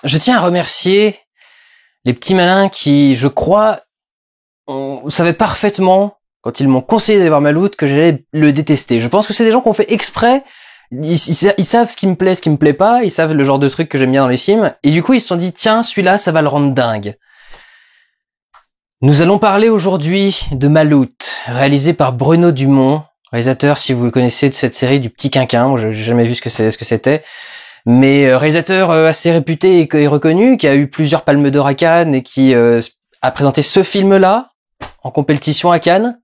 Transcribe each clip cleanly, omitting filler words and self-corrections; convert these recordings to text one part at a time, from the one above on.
Je tiens à remercier les petits malins qui, je crois, savaient parfaitement, quand ils m'ont conseillé d'aller voir Maloute, que j'allais le détester. Je pense que c'est des gens qui ont fait exprès. Ils savent ce qui me plaît pas, ils savent le genre de truc que j'aime bien dans les films, et du coup ils se sont dit, tiens, celui-là, ça va le rendre dingue. Nous allons parler aujourd'hui de Maloute, réalisé par Bruno Dumont, réalisateur, si vous le connaissez, de cette série du Petit Quinquin. Moi, j'ai jamais vu ce que c'était. Mais réalisateur assez réputé et reconnu, qui a eu plusieurs palmes d'or à Cannes et qui a présenté ce film-là en compétition à Cannes.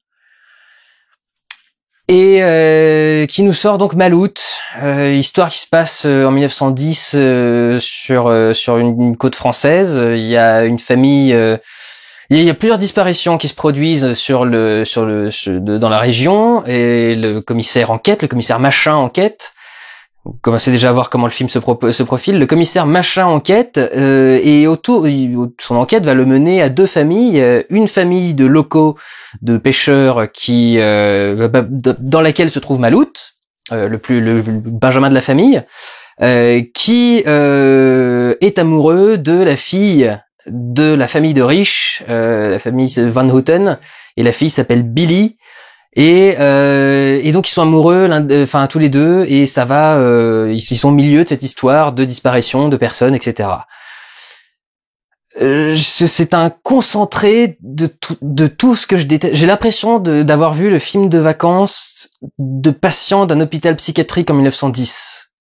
Et qui nous sort donc Maloute, histoire qui se passe en 1910 sur une côte française. Il y a une famille, il y a plusieurs disparitions qui se produisent dans la région, et le commissaire Machin enquête. Vous commencez déjà à voir comment le film se profile. Le commissaire Machin enquête, et son enquête va le mener à deux familles. Une famille de locaux, de pêcheurs dans laquelle se trouve Maloute, le Benjamin de la famille, qui est amoureux de la fille de la famille de riches, la famille Van Houten, et la fille s'appelle Billy. Et donc ils sont amoureux, tous les deux, et ça va, ils sont au milieu de cette histoire de disparition de personnes, etc. C'est un concentré de tout ce que je déteste. J'ai l'impression d'avoir vu le film de vacances de patients d'un hôpital psychiatrique en 1910.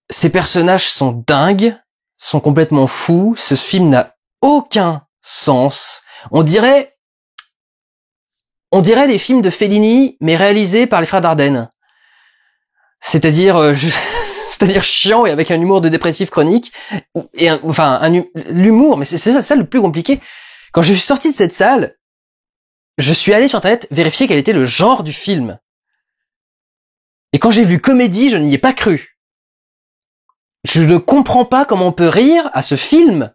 Ces personnages sont dingues, sont complètement fous. Ce film n'a aucun sens. On dirait les films de Fellini, mais réalisés par les frères Dardenne. C'est-à-dire chiant et avec un humour de dépressif chronique. Et l'humour, mais c'est ça le plus compliqué. Quand je suis sorti de cette salle, je suis allé sur Internet vérifier quel était le genre du film. Et quand j'ai vu comédie, je n'y ai pas cru. Je ne comprends pas comment on peut rire à ce film.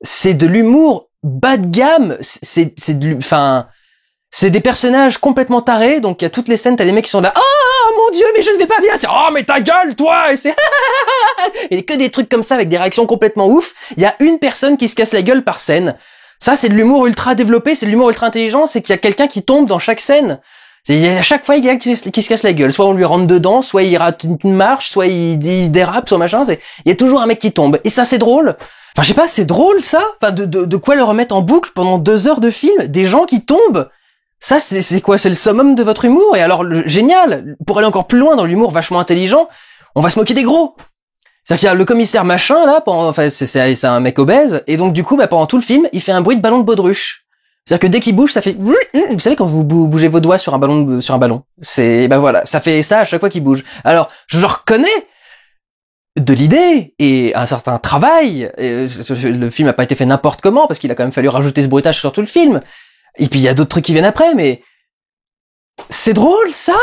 C'est de l'humour bas de gamme. C'est des personnages complètement tarés, donc il y a toutes les scènes, t'as les mecs qui sont là, oh mon dieu, mais je ne vais pas bien, c'est oh mais ta gueule toi, et c'est et que des trucs comme ça avec des réactions complètement ouf. Il y a une personne qui se casse la gueule par scène. Ça, c'est de l'humour ultra développé, c'est de l'humour ultra intelligent, c'est qu'il y a quelqu'un qui tombe dans chaque scène. À chaque fois, il y a quelqu'un qui se casse la gueule. Soit on lui rentre dedans, soit il rate une marche, soit il dérape, soit machin. Il y a toujours un mec qui tombe. Et ça, c'est drôle. Enfin, je sais pas, c'est drôle ça. Enfin, de quoi le remettre en boucle pendant 2 heures de film, des gens qui tombent. Ça, c'est quoi? C'est le summum de votre humour. Et alors, génial, pour aller encore plus loin dans l'humour vachement intelligent, on va se moquer des gros. C'est-à-dire qu'il y a le commissaire Machin, là, c'est un mec obèse, et donc du coup, pendant tout le film, il fait un bruit de ballon de baudruche. C'est-à-dire que dès qu'il bouge, ça fait... Vous savez quand vous bougez vos doigts sur un ballon, voilà, ça fait ça à chaque fois qu'il bouge. Alors, je reconnais de l'idée et un certain travail. Le film n'a pas été fait n'importe comment, parce qu'il a quand même fallu rajouter ce bruitage sur tout le film. Et puis il y a d'autres trucs qui viennent après, mais c'est drôle ça.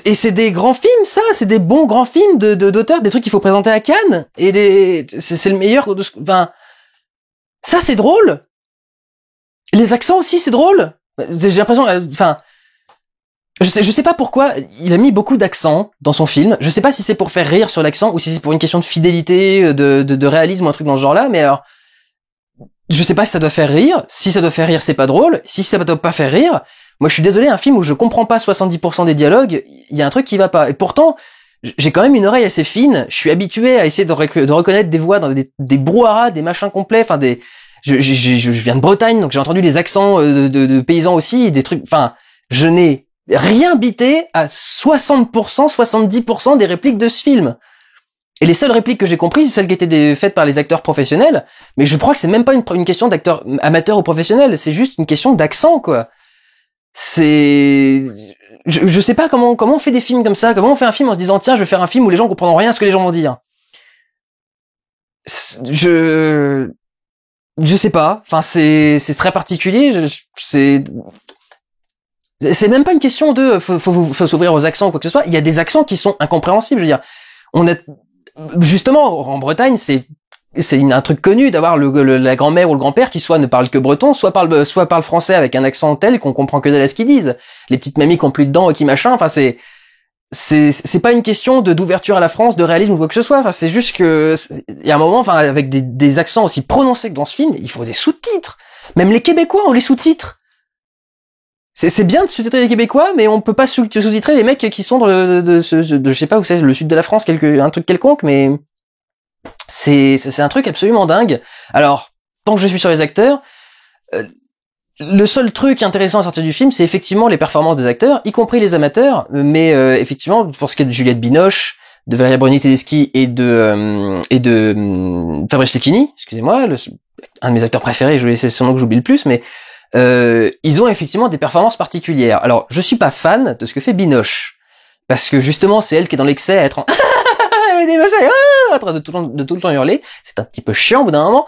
Et c'est des grands films ça, c'est des bons grands films d'auteurs, des trucs qu'il faut présenter à Cannes, et c'est le meilleur de ça c'est drôle. Les accents aussi c'est drôle. J'ai l'impression, je sais pas pourquoi il a mis beaucoup d'accents dans son film. Je sais pas si c'est pour faire rire sur l'accent ou si c'est pour une question de fidélité, de réalisme ou un truc dans ce genre-là, mais alors je sais pas si ça doit faire rire. Si ça doit faire rire, c'est pas drôle. Si ça doit pas faire rire, moi je suis désolé, un film où je comprends pas 70% des dialogues, il y a un truc qui va pas. Et pourtant, j'ai quand même une oreille assez fine. Je suis habitué à essayer de reconnaître des voix dans des brouhahas, des machins complets. Enfin, je viens de Bretagne, donc j'ai entendu des accents de paysans aussi, des trucs. Enfin, je n'ai rien bité à 60%, 70% des répliques de ce film. Et les seules répliques que j'ai comprises, c'est celles qui étaient faites par les acteurs professionnels. Mais je crois que c'est même pas une question d'acteurs amateurs ou professionnels. C'est juste une question d'accent, quoi. Je sais pas comment on fait des films comme ça. Comment on fait un film en se disant, tiens, je vais faire un film où les gens comprendront rien à ce que les gens vont dire. Je sais pas. Enfin, c'est très particulier. C'est même pas une question de, faut s'ouvrir aux accents ou quoi que ce soit. Il y a des accents qui sont incompréhensibles. Je veux dire, justement, en Bretagne, c'est un truc connu d'avoir la grand-mère ou le grand-père qui soit ne parle que breton, soit parle français avec un accent tel qu'on comprend que dalle à ce qu'ils disent. Les petites mamies qui ont plus de dents et qui machin, enfin c'est pas une question d'ouverture à la France, de réalisme ou quoi que ce soit. Enfin, c'est juste que il y a un moment, enfin, avec des accents aussi prononcés que dans ce film, il faut des sous-titres. Même les Québécois ont les sous-titres. C'est bien de sous-titrer les Québécois, mais on peut pas sous-titrer les mecs qui sont de je sais pas où c'est, le sud de la France, un truc quelconque, mais c'est un truc absolument dingue. Alors, tant que je suis sur les acteurs, le seul truc intéressant à sortir du film, c'est effectivement les performances des acteurs, y compris les amateurs, mais effectivement, pour ce qui est de Juliette Binoche, de Valérie Bruni-Tedeschi et de Fabrice Lucchini, excusez-moi, un de mes acteurs préférés, c'est son nom que j'oublie le plus, mais ils ont effectivement des performances particulières. Alors, je suis pas fan de ce que fait Binoche, parce que justement, c'est elle qui est dans l'excès à être en des machins, en train de tout le temps hurler. C'est un petit peu chiant au bout d'un moment.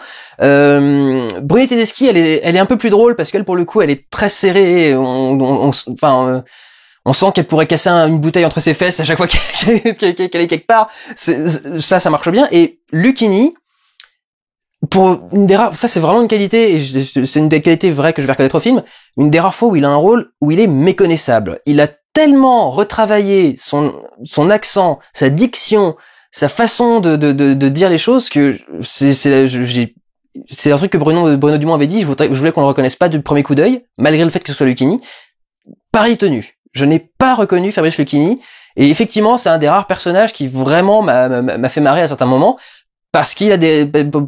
Bruni Tedeschi, elle est un peu plus drôle parce qu'elle, pour le coup, elle est très serrée. On sent qu'elle pourrait casser une bouteille entre ses fesses à chaque fois qu'elle est quelque part. Ça marche bien. Et Lucchini, pour une des rares, ça c'est vraiment une qualité, et c'est une des qualités vraies que je vais reconnaître au film, une des rares fois où il a un rôle où il est méconnaissable. Il a tellement retravaillé son accent, sa diction, sa façon de dire les choses que c'est un truc que Bruno Dumont avait dit, je voulais qu'on le reconnaisse pas du premier coup d'œil, malgré le fait que ce soit Lucchini. Pari tenu. Je n'ai pas reconnu Fabrice Lucchini, et effectivement, c'est un des rares personnages qui vraiment m'a fait marrer à certains moments, parce qu'il a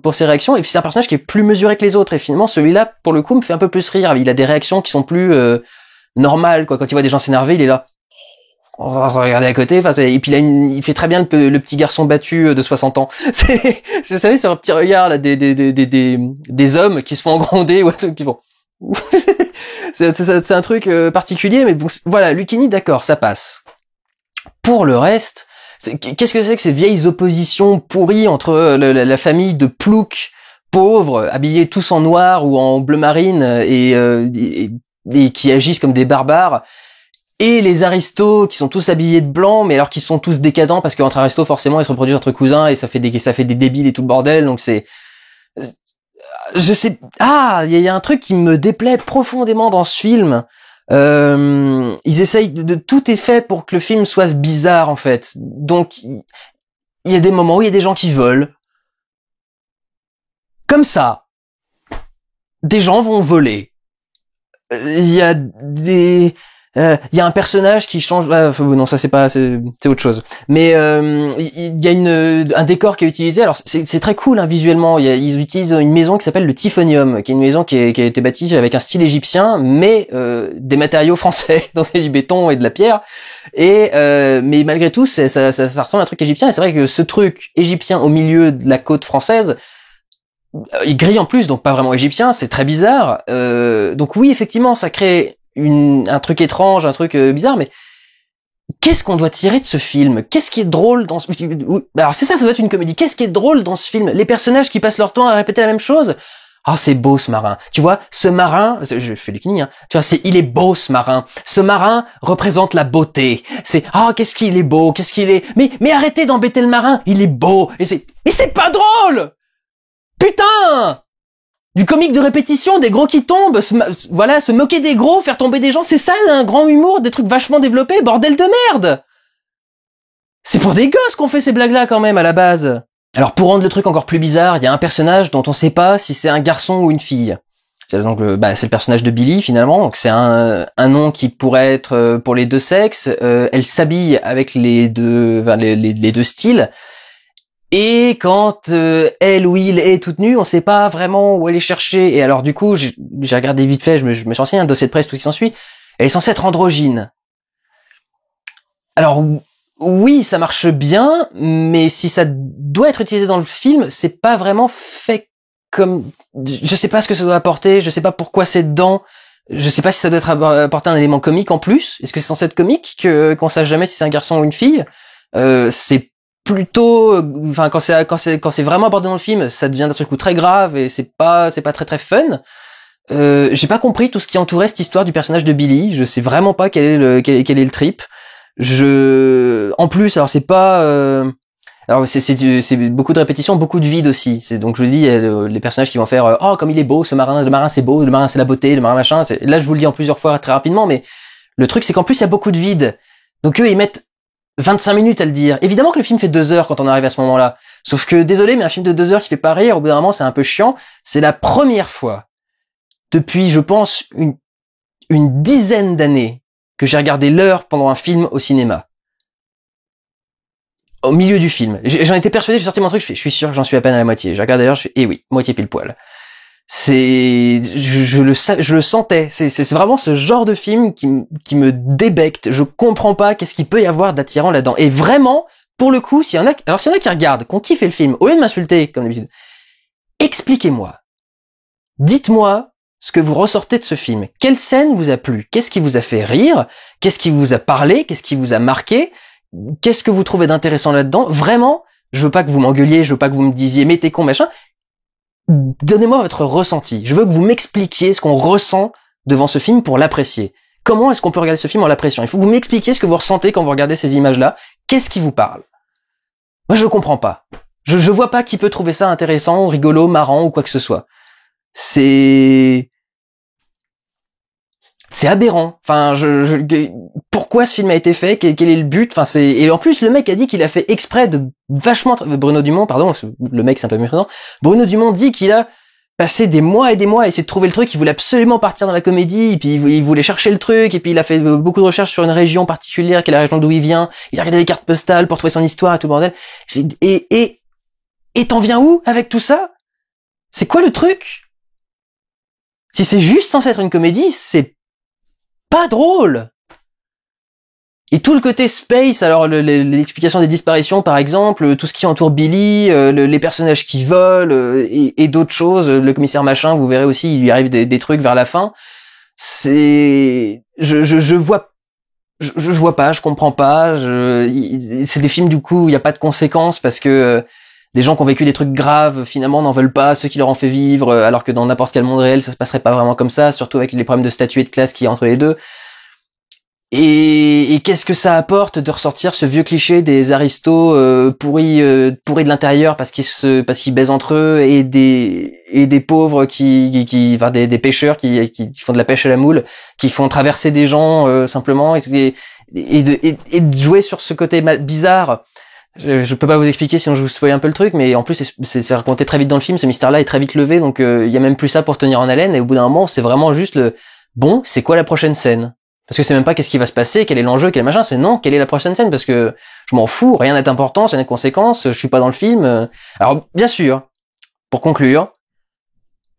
pour ses réactions, et puis c'est un personnage qui est plus mesuré que les autres, et finalement, celui-là, pour le coup, me fait un peu plus rire. Il a des réactions qui sont plus, normales, quoi. Quand il voit des gens s'énerver, il est là. Regardez à côté, enfin, et puis il fait très bien le petit garçon battu de 60 ans. Vous savez, c'est un petit regard, là, des hommes qui se font gronder, ou qui vont. c'est un truc particulier, mais bon, voilà, Lucchini, d'accord, ça passe. Pour le reste, qu'est-ce que c'est que ces vieilles oppositions pourries entre la famille de ploucs pauvres, habillés tous en noir ou en bleu marine, et qui agissent comme des barbares, et les aristos qui sont tous habillés de blanc, mais alors qu'ils sont tous décadents parce qu'entre aristos, forcément, ils se reproduisent entre cousins et ça fait des débiles et tout le bordel. Donc c'est, je sais, il y a un truc qui me déplaît profondément dans ce film. Ils essayent tout est fait pour que le film soit bizarre en fait. Donc il y a des moments où il y a des gens qui volent. Comme ça, des gens vont voler. Il y a il y a un personnage qui change. Non, ça c'est autre chose. Mais il y a un décor qui est utilisé. Alors c'est très cool hein, visuellement. Ils utilisent une maison qui s'appelle le Typhonium, qui est une maison qui a été bâtie avec un style égyptien, mais des matériaux français, donc du béton et de la pierre. Et mais malgré tout, ça ressemble à un truc égyptien. Et c'est vrai que ce truc égyptien au milieu de la côte française, il grille en plus, donc pas vraiment égyptien. C'est très bizarre. Donc oui, effectivement, ça crée un truc étrange, un truc bizarre, mais qu'est-ce qu'on doit tirer de ce film? Qu'est-ce qui est drôle dans ce film? Alors c'est ça doit être une comédie. Qu'est-ce qui est drôle dans ce film? Les personnages qui passent leur temps à répéter la même chose. Ah, c'est beau ce marin. Tu vois, ce marin, je fais Lucchini, hein. Tu vois, il est beau ce marin. Ce marin représente la beauté. Qu'est-ce qu'il est beau, qu'est-ce qu'il est. Mais arrêtez d'embêter le marin, il est beau. Mais c'est pas drôle! Putain! Du comique de répétition, des gros qui tombent, se moquer des gros, faire tomber des gens, c'est ça un grand humour, des trucs vachement développés, bordel de merde! C'est pour des gosses qu'on fait ces blagues-là quand même à la base. Alors pour rendre le truc encore plus bizarre, il y a un personnage dont on sait pas si c'est un garçon ou une fille. C'est le personnage de Billy finalement, donc c'est un nom qui pourrait être pour les deux sexes. Elle s'habille avec les deux styles. Et quand elle ou il est toute nue, on sait pas vraiment où aller chercher. Et alors du coup, j'ai regardé vite fait, je me suis renseigné un dossier de presse, tout ce qui s'ensuit. Elle est censée être androgyne. Alors oui, ça marche bien, mais si ça doit être utilisé dans le film, c'est pas vraiment fait comme. Je sais pas ce que ça doit apporter, je sais pas pourquoi c'est dedans. Je sais pas si ça doit apporter un élément comique en plus. Est-ce que c'est censé être comique qu'on sache jamais si c'est un garçon ou une fille? C'est plutôt, enfin quand c'est vraiment abordé dans le film, ça devient d'un coup très grave et c'est pas très très fun. J'ai pas compris tout ce qui entourait cette histoire du personnage de Billy. Je sais vraiment pas quel est le trip. En plus, alors c'est pas, alors c'est beaucoup de répétitions, beaucoup de vide aussi. Donc je vous dis, les personnages qui vont faire, comme il est beau, ce marin, le marin c'est beau, le marin c'est la beauté, le marin machin. Là je vous le dis en plusieurs fois très rapidement, mais le truc c'est qu'en plus il y a beaucoup de vide. Donc eux ils mettent 25 minutes à le dire. Évidemment que le film fait 2 heures quand on arrive à ce moment-là. Sauf que, désolé, mais un film de 2 heures qui fait pas rire, au bout d'un moment, c'est un peu chiant. C'est la première fois, depuis, je pense, une dizaine d'années, que j'ai regardé l'heure pendant un film au cinéma. Au milieu du film. J'en étais persuadé, j'ai sorti mon truc, je suis sûr que j'en suis à peine à la moitié. J'ai regardé l'heure, je fais, eh oui, moitié pile poil. Je le sentais. C'est vraiment ce genre de film qui me débecte. Je comprends pas qu'est-ce qu'il peut y avoir d'attirant là-dedans. Et vraiment, pour le coup, s'il y en a qui regardent, qui ont kiffé le film, au lieu de m'insulter, comme d'habitude, expliquez-moi. Dites-moi ce que vous ressortez de ce film. Quelle scène vous a plu? Qu'est-ce qui vous a fait rire? Qu'est-ce qui vous a parlé? Qu'est-ce qui vous a marqué? Qu'est-ce que vous trouvez d'intéressant là-dedans? Vraiment, je veux pas que vous m'engueuliez, je veux pas que vous me disiez, mais t'es con, machin. Donnez-moi votre ressenti. Je veux que vous m'expliquiez ce qu'on ressent devant ce film pour l'apprécier. Comment est-ce qu'on peut regarder ce film en l'appréciant? Il faut que vous m'expliquiez ce que vous ressentez quand vous regardez ces images-là. Qu'est-ce qui vous parle? Moi, je comprends pas. Je vois pas qui peut trouver ça intéressant, rigolo, marrant ou quoi que ce soit. C'est aberrant. Enfin, pourquoi ce film a été fait? Quel est le but? Enfin, et en plus, le mec a dit qu'il a fait exprès de vachement, Bruno Dumont, pardon, le mec c'est un peu méprisant. Bruno Dumont dit qu'il a passé des mois et des mois à essayer de trouver le truc, il voulait absolument partir dans la comédie, et puis il voulait chercher le truc, et puis il a fait beaucoup de recherches sur une région particulière, qui est la région d'où il vient, il a regardé des cartes postales pour trouver son histoire et tout le bordel. Et t'en viens où avec tout ça? C'est quoi le truc? Si c'est juste censé être une comédie, c'est pas drôle. Et tout le côté space, alors l'explication des disparitions par exemple, tout ce qui entoure Billy, les personnages qui volent et d'autres choses, le commissaire machin, vous verrez aussi, il lui arrive des trucs vers la fin. Je vois pas, je comprends pas. C'est des films du coup où il y a pas de conséquences parce que des gens qui ont vécu des trucs graves finalement n'en veulent pas, ceux qui leur ont fait vivre, alors que dans n'importe quel monde réel ça se passerait pas vraiment comme ça, surtout avec les problèmes de statut et de classe qu'il y a entre les deux. Et qu'est-ce que ça apporte de ressortir ce vieux cliché des aristos pourris de l'intérieur parce qu'ils baisent entre eux et des pauvres enfin des pêcheurs qui font de la pêche à la moule, qui font traverser des gens simplement et de jouer sur ce côté bizarre. Je peux pas vous expliquer sinon je vous spoil un peu le truc, mais en plus c'est raconté très vite dans le film, ce mystère-là est très vite levé, donc il y a même plus ça pour tenir en haleine, et au bout d'un moment c'est vraiment juste bon, c'est quoi la prochaine scène? Parce que c'est même pas qu'est-ce qui va se passer, quel est l'enjeu, quel est machin, c'est non, quelle est la prochaine scène, parce que je m'en fous, rien n'est important, ça n'a de conséquences, je suis pas dans le film. Alors, bien sûr, pour conclure,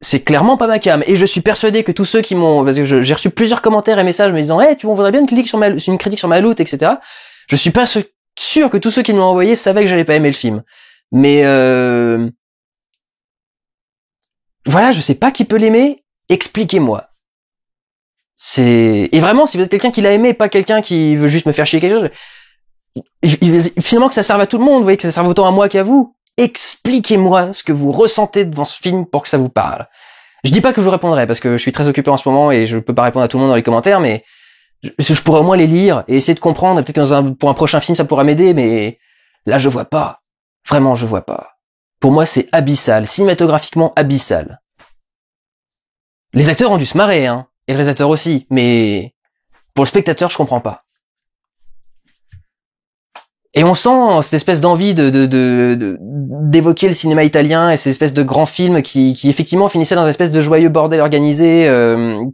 c'est clairement pas ma cam, et je suis persuadé que tous ceux qui m'ont, parce que j'ai reçu plusieurs commentaires et messages me disant, tu voudrais bien une critique sur ma loot, etc. Je suis pas sûr que tous ceux qui m'ont envoyé savaient que j'allais pas aimer le film. Mais, voilà, je sais pas qui peut l'aimer, expliquez-moi. Et vraiment, si vous êtes quelqu'un qui l'a aimé, pas quelqu'un qui veut juste me faire chier quelque chose, finalement que ça serve à tout le monde, vous voyez, que ça serve autant à moi qu'à vous, expliquez-moi ce que vous ressentez devant ce film pour que ça vous parle. Je dis pas que je vous répondrai, parce que je suis très occupé en ce moment et je peux pas répondre à tout le monde dans les commentaires, mais je pourrais au moins les lire et essayer de comprendre, peut-être que pour un prochain film ça pourra m'aider, mais là je vois pas. Vraiment, je vois pas. Pour moi, c'est abyssal, cinématographiquement abyssal. Les acteurs ont dû se marrer, hein. Et le réalisateur aussi, mais pour le spectateur, je comprends pas. Et on sent cette espèce d'envie d'évoquer le cinéma italien et ces espèces de grands films qui effectivement finissaient dans une espèce de joyeux bordel organisé,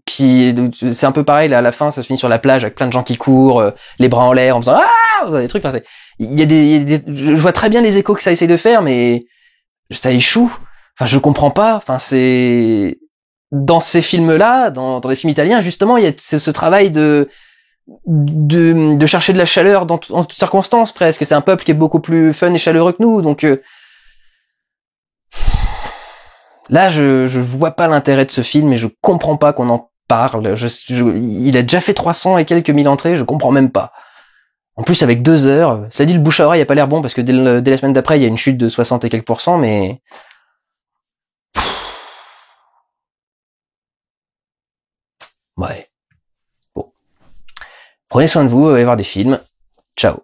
c'est un peu pareil, là, à la fin, ça se finit sur la plage avec plein de gens qui courent, les bras en l'air, en faisant des trucs, enfin, je vois très bien les échos que ça essaie de faire, mais ça échoue. Enfin, je comprends pas, enfin, dans ces films-là, dans les films italiens, justement, il y a ce travail de chercher de la chaleur en toutes circonstances, presque. C'est un peuple qui est beaucoup plus fun et chaleureux que nous, donc là, je vois pas l'intérêt de ce film et je comprends pas qu'on en parle. Il a déjà fait 300 et quelques mille entrées, je comprends même pas. En plus, avec 2 heures, ça dit le bouche à oreille a pas l'air bon parce que dès la semaine d'après, il y a une chute de 60 et quelques %, mais ouais. Bon. Prenez soin de vous, allez voir des films. Ciao.